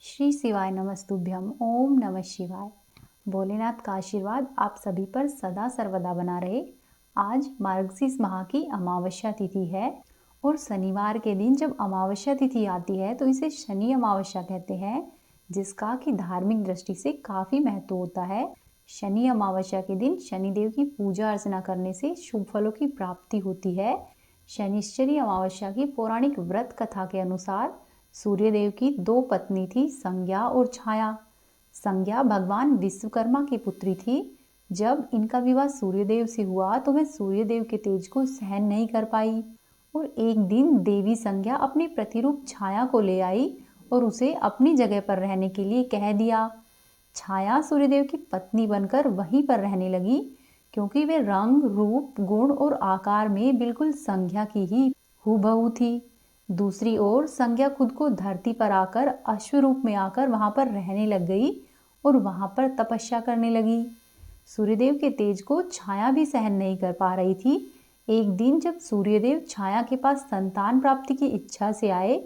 श्री शिवाय नमस्तुभ्यम। ओम नमः शिवाय। भोलेनाथ का आशीर्वाद आप सभी पर सदा सर्वदा बना रहे। आज मार्गशीर्ष माह की अमावस्या तिथि है और शनिवार के दिन जब अमावस्या तिथि आती है तो इसे शनि अमावस्या कहते हैं, जिसका कि धार्मिक दृष्टि से काफ़ी महत्व होता है। शनि अमावस्या के दिन शनिदेव की पूजा अर्चना करने से शुभ फलों की प्राप्ति होती है। शनिश्चरी अमावस्या की पौराणिक व्रत कथा के अनुसार सूर्यदेव की दो पत्नी थी, संज्ञा और छाया। संज्ञा भगवान विश्वकर्मा की पुत्री थी। जब इनका विवाह सूर्यदेव से हुआ तो वह सूर्यदेव के तेज को सहन नहीं कर पाई और एक दिन देवी संज्ञा अपनी प्रतिरूप छाया को ले आई और उसे अपनी जगह पर रहने के लिए कह दिया। छाया सूर्यदेव की पत्नी बनकर वहीं पर रहने लगी, क्योंकि वे रंग, रूप, गुण और आकार में बिल्कुल संज्ञा की ही हूबहू थी। दूसरी ओर संज्ञा खुद को धरती पर आकर अश्व रूप में आकर वहां पर रहने लग गई और वहां पर तपस्या करने लगी। सूर्यदेव के तेज को छाया भी सहन नहीं कर पा रही थी। एक दिन जब सूर्यदेव छाया के पास संतान प्राप्ति की इच्छा से आए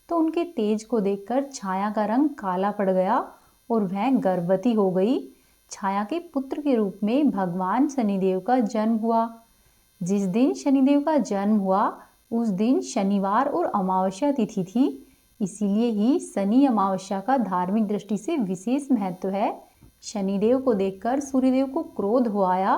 तो उनके तेज को देखकर छाया का रंग काला पड़ गया और वह गर्भवती हो गई। छाया के पुत्र के रूप में भगवान शनिदेव का जन्म हुआ। जिस दिन शनिदेव का जन्म हुआ उस दिन शनिवार और अमावस्या तिथि थी, इसीलिए ही शनि अमावस्या का धार्मिक दृष्टि से विशेष महत्व है। शनिदेव को देखकर सूर्यदेव को क्रोध हो आया,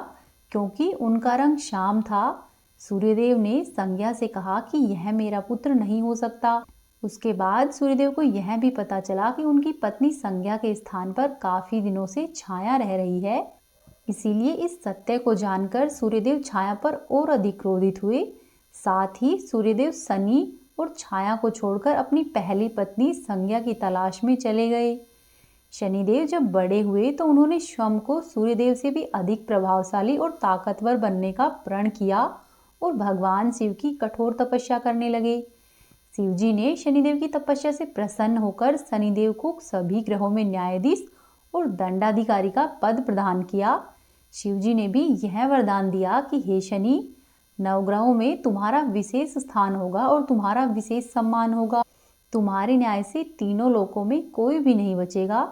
क्योंकि उनका रंग श्याम था। सूर्यदेव ने संज्ञा से कहा कि यह मेरा पुत्र नहीं हो सकता। उसके बाद सूर्यदेव को यह भी पता चला कि उनकी पत्नी संज्ञा के स्थान पर काफी दिनों से छाया रह रही है। इसीलिए इस सत्य को जानकर सूर्यदेव छाया पर और अधिक क्रोधित हुए। साथ ही सूर्यदेव शनि और छाया को छोड़कर अपनी पहली पत्नी संज्ञा की तलाश में चले गए। शनिदेव जब बड़े हुए तो उन्होंने स्वयं को सूर्यदेव से भी अधिक प्रभावशाली और ताकतवर बनने का प्रण किया और भगवान शिव की कठोर तपस्या करने लगे। शिवजी ने शनिदेव की तपस्या से प्रसन्न होकर शनिदेव को सभी ग्रहों में न्यायाधीश और दंडाधिकारी का पद प्रदान किया। शिवजी ने भी यह वरदान दिया कि हे शनि, नवग्रहों में तुम्हारा विशेष स्थान होगा और तुम्हारा विशेष सम्मान होगा। तुम्हारे न्याय से तीनों लोकों में कोई भी नहीं बचेगा।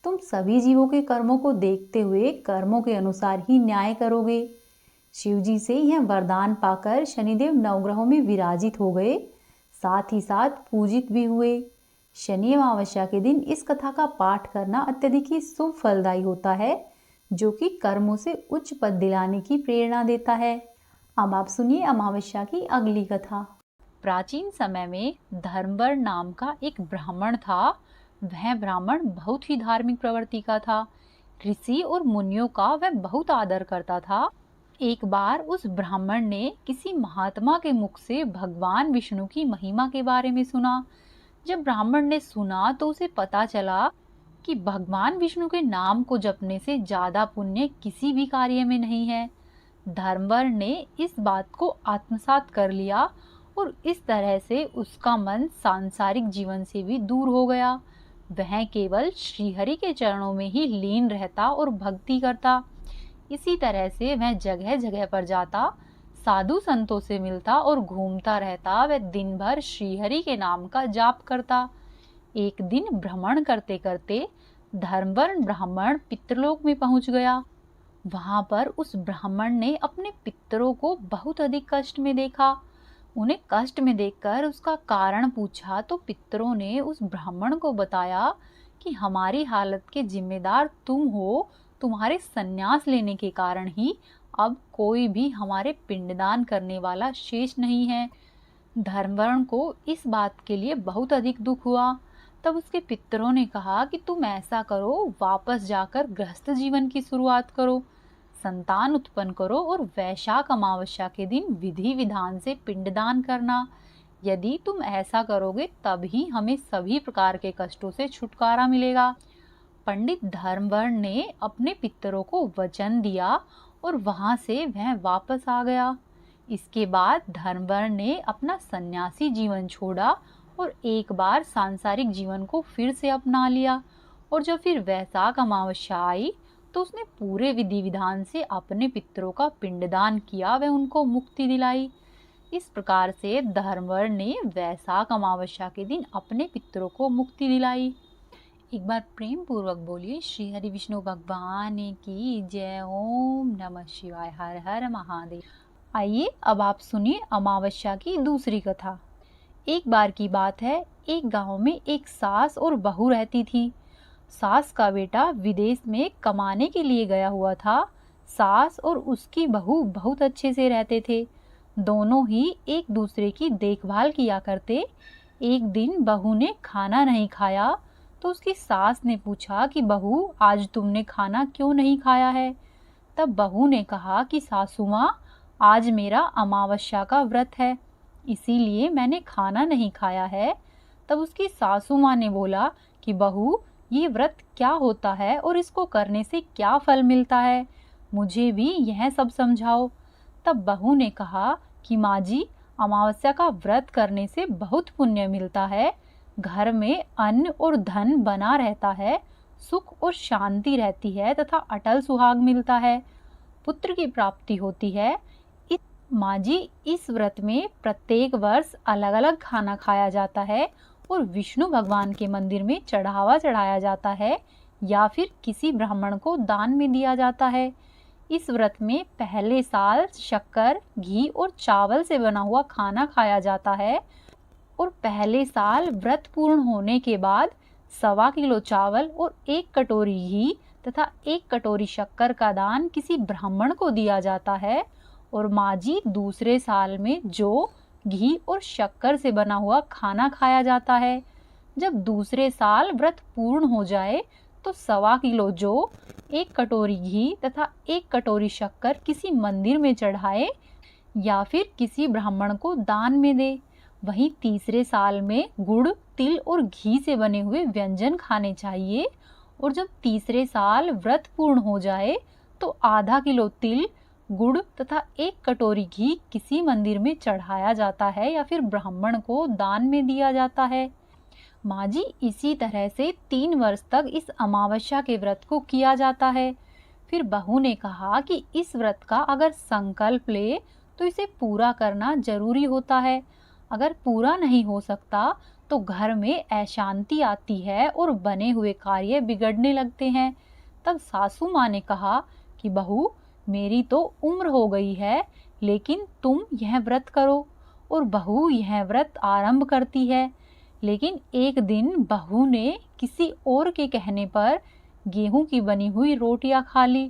तुम सभी जीवों के कर्मों को देखते हुए कर्मों के अनुसार ही न्याय करोगे। शिवजी से यह वरदान पाकर शनिदेव नवग्रहों में विराजित हो गए, साथ ही साथ पूजित भी हुए। शनि अमावस्या के दिन इस कथा का पाठ करना अत्यधिक ही शुभ फलदायी होता है, जो कि कर्मों से उच्च पद दिलाने की प्रेरणा देता है। अब आप सुनिए अमावस्या की अगली कथा। प्राचीन समय में धर्मवर नाम का एक ब्राह्मण था। वह ब्राह्मण बहुत ही धार्मिक प्रवृत्ति का था। ऋषि और मुनियों का वह बहुत आदर करता था। एक बार उस ब्राह्मण ने किसी महात्मा के मुख से भगवान विष्णु की महिमा के बारे में सुना। जब ब्राह्मण ने सुना तो उसे पता चला कि भगवान विष्णु के नाम को जपने से ज्यादा पुण्य किसी भी कार्य में नहीं है। धर्मवर ने इस बात को आत्मसात कर लिया और इस तरह से उसका मन सांसारिक जीवन से भी दूर हो गया। वह केवल श्रीहरि के चरणों में ही लीन रहता और भक्ति करता। इसी तरह से वह जगह जगह पर जाता, साधु संतों से मिलता और घूमता रहता। वह दिन भर श्रीहरि के नाम का जाप करता। एक दिन भ्रमण करते करते धर्मवर ब्राह्मण पितृलोक में पहुंच गया। वहां पर उस ब्राह्मण ने अपने पितरों को बहुत अधिक कष्ट में देखा। उन्हें कष्ट में देखकर उसका कारण पूछा तो पितरों ने उस ब्राह्मण को बताया कि हमारी हालत के जिम्मेदार तुम हो। तुम्हारे संन्यास लेने के कारण ही अब कोई भी हमारे पिंडदान करने वाला शेष नहीं है। धर्मवर्ण को इस बात के लिए बहुत अधिक दुख हुआ। तब उसके पितरों ने कहा कि तुम ऐसा करो, वापस जाकर गृहस्थ जीवन की शुरुआत करो, संतान उत्पन्न करो और वैशाख अमावस्या के दिन विधि विधान से पिंडदान करना। यदि तुम ऐसा करोगे तभी हमें सभी प्रकार के कष्टों से छुटकारा मिलेगा। पंडित धर्मवर्ण ने अपने पितरों को वचन दिया और वहां से वह वापस आ गया। इसके बाद धर्मवर्ण ने अपना सन्यासी जीवन छोड़ा और एक बार सांसारिक जीवन को फिर से अपना लिया। और जब फिर वैशाख अमावस्या आई तो उसने पूरे विधि विधान से अपने पितरों का पिंडदान किया, वह उनको मुक्ति दिलाई। इस प्रकार से धर्मवर्ण ने वैशाख अमावस्या के दिन अपने पितरों को मुक्ति दिलाई। एक बार प्रेम पूर्वक बोलिए श्री हरि विष्णु भगवान की जय। ओम नमः शिवाय। हर हर महादेव। आइए अब आप सुनिए अमावस्या की दूसरी कथा। एक बार की बात है, एक गांव में एक सास और बहू रहती थी। सास का बेटा विदेश में कमाने के लिए गया हुआ था। सास और उसकी बहू बहुत अच्छे से रहते थे। दोनों ही एक दूसरे की देखभाल किया करते। एक दिन बहू ने खाना नहीं खाया तो उसकी सास ने पूछा कि बहू, आज तुमने खाना क्यों नहीं खाया है? तब बहू ने कहा कि सासू माँ, आज मेरा अमावस्या का व्रत है, इसीलिए मैंने खाना नहीं खाया है। तब उसकी सासू माँ ने बोला कि बहू, ये व्रत क्या होता है और इसको करने से क्या फल मिलता है, मुझे भी यह सब समझाओ। तब बहू ने कहा कि माँ जी, अमावस्या का व्रत करने से बहुत पुण्य मिलता है। घर में अन्न और धन बना रहता है, सुख और शांति रहती है तथा अटल सुहाग मिलता है, पुत्र की प्राप्ति होती है। माँ जी, इस व्रत में प्रत्येक वर्ष अलग अलग खाना खाया जाता है और विष्णु भगवान के मंदिर में चढ़ावा चढ़ाया जाता है या फिर किसी ब्राह्मण को दान में दिया जाता है। इस व्रत में पहले साल शक्कर, घी और चावल से बना हुआ खाना खाया जाता है और पहले साल व्रत पूर्ण होने के बाद 1.25 किलो चावल और 1 कटोरी घी तथा 1 कटोरी शक्कर का दान किसी ब्राह्मण को दिया जाता है। और माँ जी, दूसरे साल में जो घी और शक्कर से बना हुआ खाना खाया जाता है, जब दूसरे साल व्रत पूर्ण हो जाए तो 1.25 किलो जो, 1 कटोरी घी तथा 1 कटोरी शक्कर किसी मंदिर में चढ़ाए या फिर किसी ब्राह्मण को दान में दे। वहीं तीसरे साल में गुड़, तिल और घी से बने हुए व्यंजन खाने चाहिए। और जब तीसरे साल व्रत पूर्ण हो जाए तो आधा किलो तिल, गुड़ तथा 1 कटोरी घी किसी मंदिर में चढ़ाया जाता है या फिर ब्राह्मण को दान में दिया जाता है। माँ जी, इसी तरह से 3 वर्ष तक इस अमावस्या के व्रत को किया जाता है। फिर बहू ने कहा कि इस व्रत का अगर संकल्प ले तो इसे पूरा करना जरूरी होता है। अगर पूरा नहीं हो सकता तो घर में अशांति आती है और बने हुए कार्य बिगड़ने लगते हैं। तब सासू माँ ने कहा कि बहू, मेरी तो उम्र हो गई है, लेकिन तुम यह व्रत करो। और बहू यह व्रत आरंभ करती है। लेकिन एक दिन बहू ने किसी और के कहने पर गेहूं की बनी हुई रोटियां खा ली।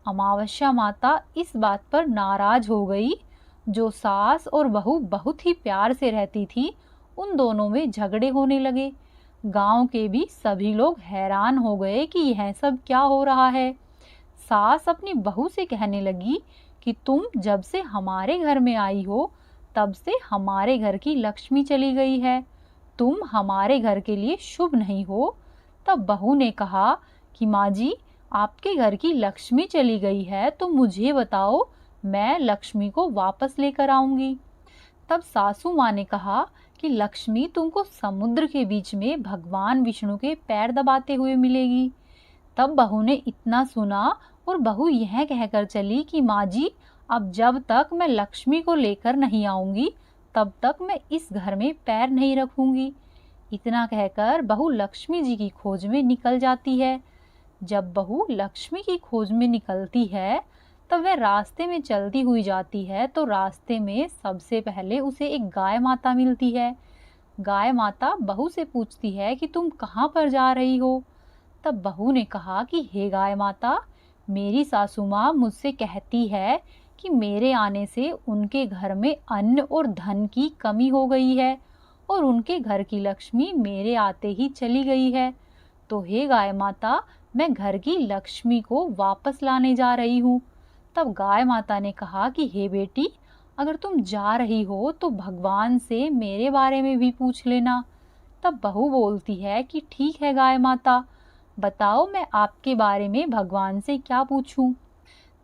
अमावस्या माता इस बात पर नाराज हो गई। जो सास और बहू बहुत ही प्यार से रहती थी, उन दोनों में झगड़े होने लगे। गांव के भी सभी लोग हैरान हो गए कि यह सब क्या हो रहा है। सास अपनी बहू से कहने लगी कि तुम जब से हमारे घर में आई हो, तब से हमारे घर की लक्ष्मी चली गई है। तुम हमारे घर के लिए शुभ नहीं हो। तब बहू ने कहा कि माँ जी, आपके घर की लक्ष्मी चली गई है तो मुझे बताओ, मैं लक्ष्मी को वापस लेकर आऊंगी। तब सासू माँ ने कहा कि लक्ष्मी तुमको समुद्र के बीच में भगवान विष्णु के पैर दबाते हुए मिलेगी। तब बहू ने इतना सुना और बहू यह कहकर चली कि माँ जी, अब जब तक मैं लक्ष्मी को लेकर नहीं आऊंगी, तब तक मैं इस घर में पैर नहीं रखूंगी। इतना कहकर बहू लक्ष्मी जी की खोज में निकल जाती है। जब बहू लक्ष्मी की खोज में निकलती है, तब वह रास्ते में चलती हुई जाती है तो रास्ते में सबसे पहले उसे एक गाय माता मिलती है। गाय माता बहू से पूछती है कि तुम कहाँ पर जा रही हो? तब बहू ने कहा कि हे गाय माता, मेरी सासू माँ मुझसे कहती है कि मेरे आने से उनके घर में अन्न और धन की कमी हो गई है और उनके घर की लक्ष्मी मेरे आते ही चली गई है। तो हे गाय माता, मैं घर की लक्ष्मी को वापस लाने जा रही हूँ। तब गाय माता ने कहा कि हे बेटी, अगर तुम जा रही हो तो भगवान से मेरे बारे में भी पूछ लेना। तब बहू बोलती है कि ठीक है गाय माता, बताओ मैं आपके बारे में भगवान से क्या पूछूं।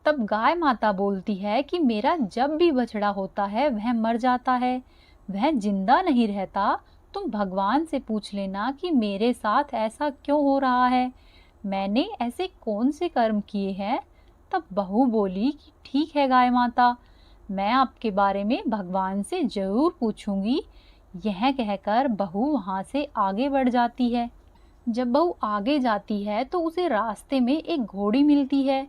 तब गाय माता बोलती है कि मेरा जब भी बछड़ा होता है वह मर जाता है, वह जिंदा नहीं रहता। तुम भगवान से पूछ लेना कि मेरे साथ ऐसा क्यों हो रहा है, मैंने ऐसे कौन से कर्म किए हैं। तब बहू बोली कि ठीक है गाय माता, मैं आपके बारे में भगवान से जरूर पूछूंगी। यह कहकर बहू वहां से आगे बढ़ जाती है। जब बहू आगे जाती है तो उसे रास्ते में एक घोड़ी मिलती है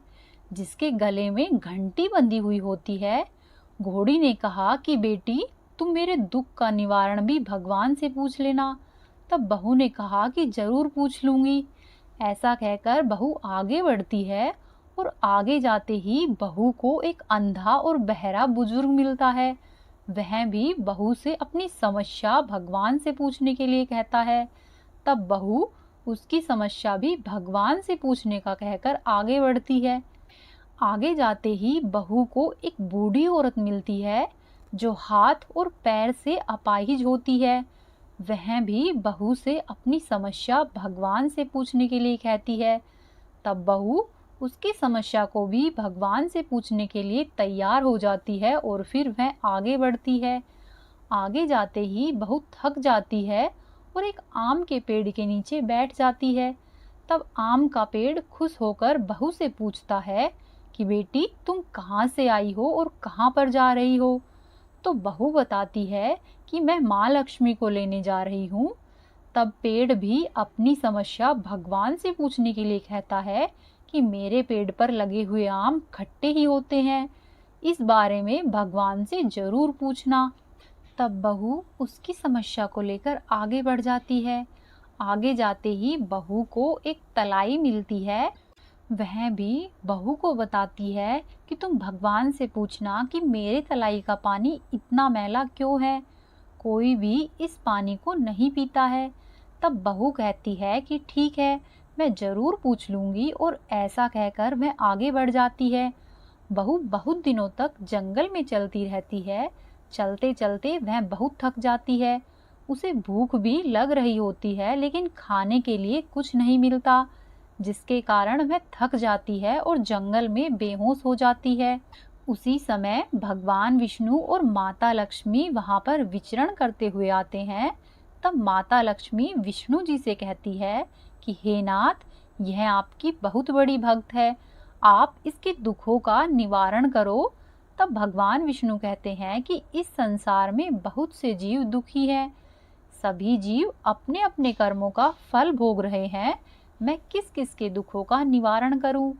जिसके गले में घंटी बंधी हुई होती है। घोड़ी ने कहा कि बेटी, तुम मेरे दुख का निवारण भी भगवान से पूछ लेना। तब बहू ने कहा कि जरूर पूछ लूंगी। ऐसा कहकर बहू आगे बढ़ती है और आगे जाते ही बहू को एक अंधा और बहरा बुजुर्ग मिलता है। वह भी बहू से अपनी समस्या भगवान से पूछने के लिए कहता है। तब बहू उसकी समस्या भी भगवान से पूछने का कहकर आगे बढ़ती है। आगे जाते ही बहू को एक बूढ़ी औरत मिलती है जो हाथ और पैर से अपाहिज होती है। वह भी बहू से अपनी समस्या भगवान से पूछने के लिए कहती है। तब बहू उसकी समस्या को भी भगवान से पूछने के लिए तैयार हो जाती है और फिर वह आगे बढ़ती है। आगे जाते ही बहू थक जाती है और एक आम के पेड़ के नीचे बैठ जाती है। तब आम का पेड़ खुश होकर बहू से पूछता है कि बेटी, तुम कहाँ से आई हो और कहाँ पर जा रही हो? तो बहू बताती है कि मैं माँ लक्ष्मी को लेने जा रही हूँ। तब पेड़ भी अपनी समस्या भगवान से पूछने के लिए कहता है कि मेरे पेड़ पर लगे हुए आम खट्टे ही होते हैं, इस बारे में भगवान से जरूर पूछना। तब बहू उसकी समस्या को लेकर आगे बढ़ जाती है। आगे जाते ही बहू को एक तलाई मिलती है। वह भी बहू को बताती है कि तुम भगवान से पूछना कि मेरे तलाई का पानी इतना मैला क्यों है, कोई भी इस पानी को नहीं पीता है। तब बहू कहती है कि ठीक है, मैं जरूर पूछ लूंगी और ऐसा कहकर वह आगे बढ़ जाती है। बहू बहुत दिनों तक जंगल में चलती रहती है। चलते चलते वह बहुत थक जाती है। उसे भूख भी लग रही होती है लेकिन खाने के लिए कुछ नहीं मिलता, जिसके कारण वह थक जाती है और जंगल में बेहोश हो जाती है। उसी समय भगवान विष्णु और माता लक्ष्मी वहां पर विचरण करते हुए आते हैं। तब माता लक्ष्मी विष्णु जी से कहती है कि हे नाथ, यह आपकी बहुत बड़ी भक्त है, आप इसके दुखों का निवारण करो। तब भगवान विष्णु कहते हैं कि इस संसार में बहुत से जीव दुखी हैं, सभी जीव अपने अपने कर्मों का फल भोग रहे हैं, मैं किस किस के दुखों का निवारण करूं?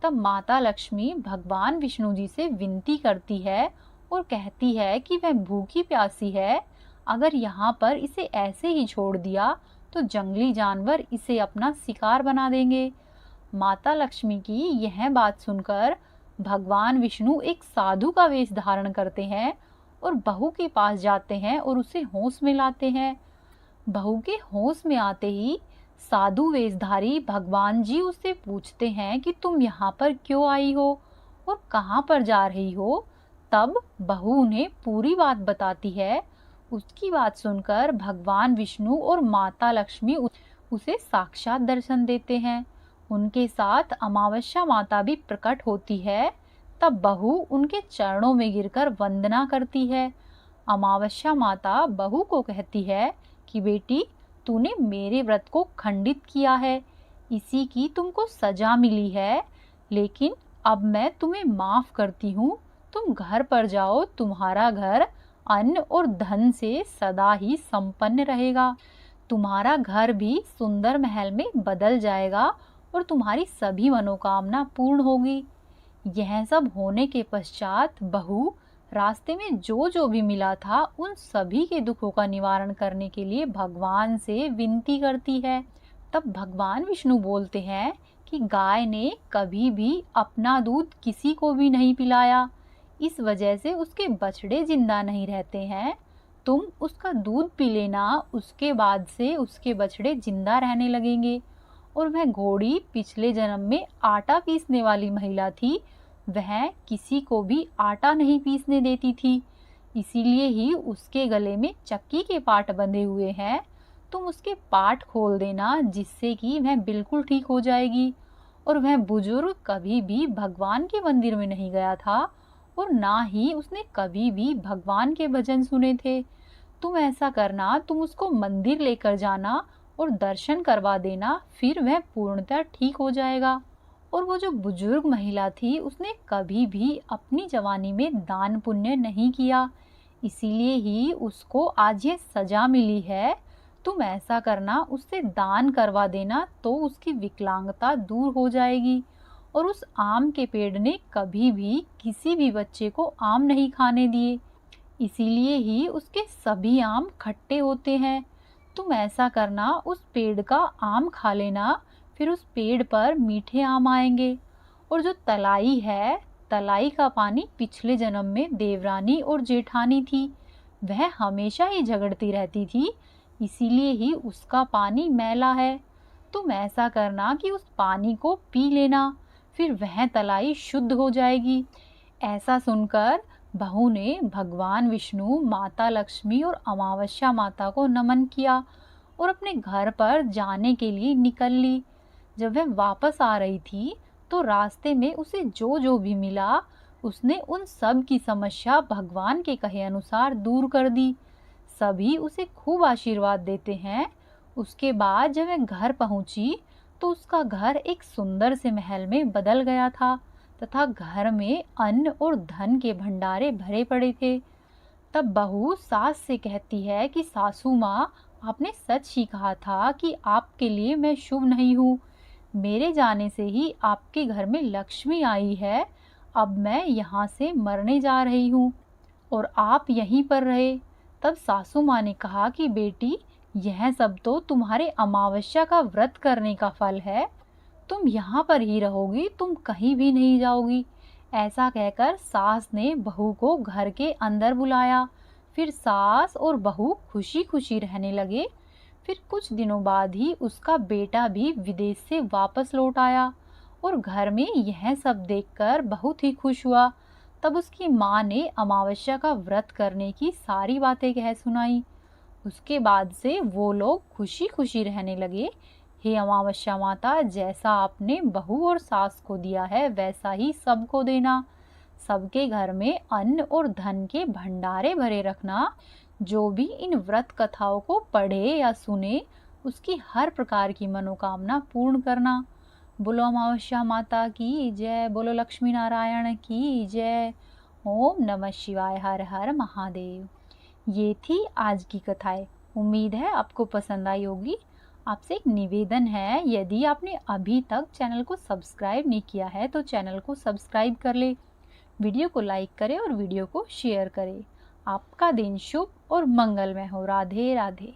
तब माता लक्ष्मी भगवान विष्णु जी से विनती करती है और कहती है कि वह भूखी प्यासी है, अगर यहाँ पर इसे ऐसे ही छोड़ दिया तो जंगली जानवर इसे अपना शिकार बना देंगे। माता लक्ष्मी की यह बात सुनकर भगवान विष्णु एक साधु का वेश धारण करते हैं और बहू के पास जाते हैं और उसे होश में लाते हैं। बहू के होश में आते ही साधु वेशधारी भगवान जी उससे पूछते हैं कि तुम यहाँ पर क्यों आई हो और कहाँ पर जा रही हो? तब बहू उन्हें पूरी बात बताती है। उसकी बात सुनकर भगवान विष्णु और माता लक्ष्मी उसे साक्षात दर्शन देते हैं। उनके साथ अमावस्या माता भी प्रकट होती है। तब बहू उनके चरणों में गिरकर वंदना करती है। अमावस्या माता बहू को कहती है कि बेटी, तूने मेरे व्रत को खंडित किया है, इसी की तुमको सजा मिली है, लेकिन अब मैं तुम्हें माफ करती हूँ। तुम घर पर जाओ, तुम्हारा घर अन्न और धन से सदा ही संपन्न रहेगा। तुम्हारा घर भी सुंदर महल में बदल जाएगा और तुम्हारी सभी मनोकामना पूर्ण होगी। यह सब होने के पश्चात बहू रास्ते में जो जो भी मिला था उन सभी के दुखों का निवारण करने के लिए भगवान से विनती करती है। तब भगवान विष्णु बोलते हैं कि गाय ने कभी भी अपना दूध किसी को भी नहीं पिलाया, इस वजह से उसके बछड़े जिंदा नहीं रहते हैं। तुम उसका दूध पी लेना, उसके बाद से उसके बछड़े जिंदा रहने लगेंगे। और वह घोड़ी पिछले जन्म में आटा पीसने वाली महिला थी, वह किसी को भी आटा नहीं पीसने देती थी, इसीलिए ही उसके गले में चक्की के पाट बंधे हुए हैं। तुम उसके पाट खोल देना, जिससे कि वह बिल्कुल ठीक हो जाएगी। और वह बुजुर्ग कभी भी भगवान के मंदिर में नहीं गया था और ना ही उसने कभी भी भगवान के भजन सुने थे। तुम ऐसा करना, तुम उसको मंदिर लेकर जाना और दर्शन करवा देना, फिर वह पूर्णतः ठीक हो जाएगा। और वो जो बुजुर्ग महिला थी उसने कभी भी अपनी जवानी में दान पुण्य नहीं किया, इसीलिए ही उसको आज ये सजा मिली है। तुम ऐसा करना, उससे दान करवा देना तो उसकी विकलांगता दूर हो जाएगी। और उस आम के पेड़ ने कभी भी किसी भी बच्चे को आम नहीं खाने दिए, इसीलिए ही उसके सभी आम खट्टे होते हैं। तुम ऐसा करना, उस पेड़ का आम खा लेना, फिर उस पेड़ पर मीठे आम आएंगे। और जो तलाई है, तलाई का पानी पिछले जन्म में देवरानी और जेठानी थी, वह हमेशा ही झगड़ती रहती थी, इसीलिए ही उसका पानी मैला है। तुम ऐसा करना कि उस पानी को पी लेना, फिर वह तलाई शुद्ध हो जाएगी। ऐसा सुनकर बहू ने भगवान विष्णु, माता लक्ष्मी और अमावस्या माता को नमन किया और अपने घर पर जाने के लिए निकल ली। जब वह वापस आ रही थी तो रास्ते में उसे जो जो भी मिला, उसने उन सब की समस्या भगवान के कहे अनुसार दूर कर दी। सभी उसे खूब आशीर्वाद देते हैं। उसके बाद जब वह घर पहुंची तो उसका घर एक सुंदर से महल में बदल गया था तथा घर में अन्न और धन के भंडारे भरे पड़े थे। तब बहू सास से कहती है कि सासू माँ, आपने सच ही कहा था कि आपके लिए मैं शुभ नहीं हूँ। मेरे जाने से ही आपके घर में लक्ष्मी आई है। अब मैं यहाँ से मरने जा रही हूँ और आप यहीं पर रहे। तब सासू माँ ने कहा कि बेटी, यह सब तो तुम्हारे अमावस्या का व्रत करने का फल है। तुम यहाँ पर ही रहोगी, तुम कहीं भी नहीं जाओगी। ऐसा कहकर सास ने बहू को घर के अंदर बुलाया। फिर सास और बहू खुशी खुशी रहने लगे। फिर कुछ दिनों बाद ही उसका बेटा भी विदेश से वापस लौट आया और घर में यह सब देखकर बहुत ही खुश हुआ। तब उसकी माँ ने अमावस्या का व्रत करने की सारी बातें कह सुनाई। उसके बाद से वो लोग खुशी खुशी रहने लगे। हे अमावस्या माता, जैसा आपने बहू और सास को दिया है वैसा ही सबको देना। सबके घर में अन्न और धन के भंडारे भरे रखना। जो भी इन व्रत कथाओं को पढ़े या सुने, उसकी हर प्रकार की मनोकामना पूर्ण करना। बोलो अमावस्या माता की जय, बोलो लक्ष्मी नारायण की जय। ओम नमः शिवाय। हर हर महादेव। ये थी आज की कथाएं। उम्मीद है आपको पसंद आई होगी। आपसे एक निवेदन है, यदि आपने अभी तक चैनल को सब्सक्राइब नहीं किया है तो चैनल को सब्सक्राइब कर ले, वीडियो को लाइक करें और वीडियो को शेयर करें। आपका दिन शुभ और मंगलमय हो। राधे राधे।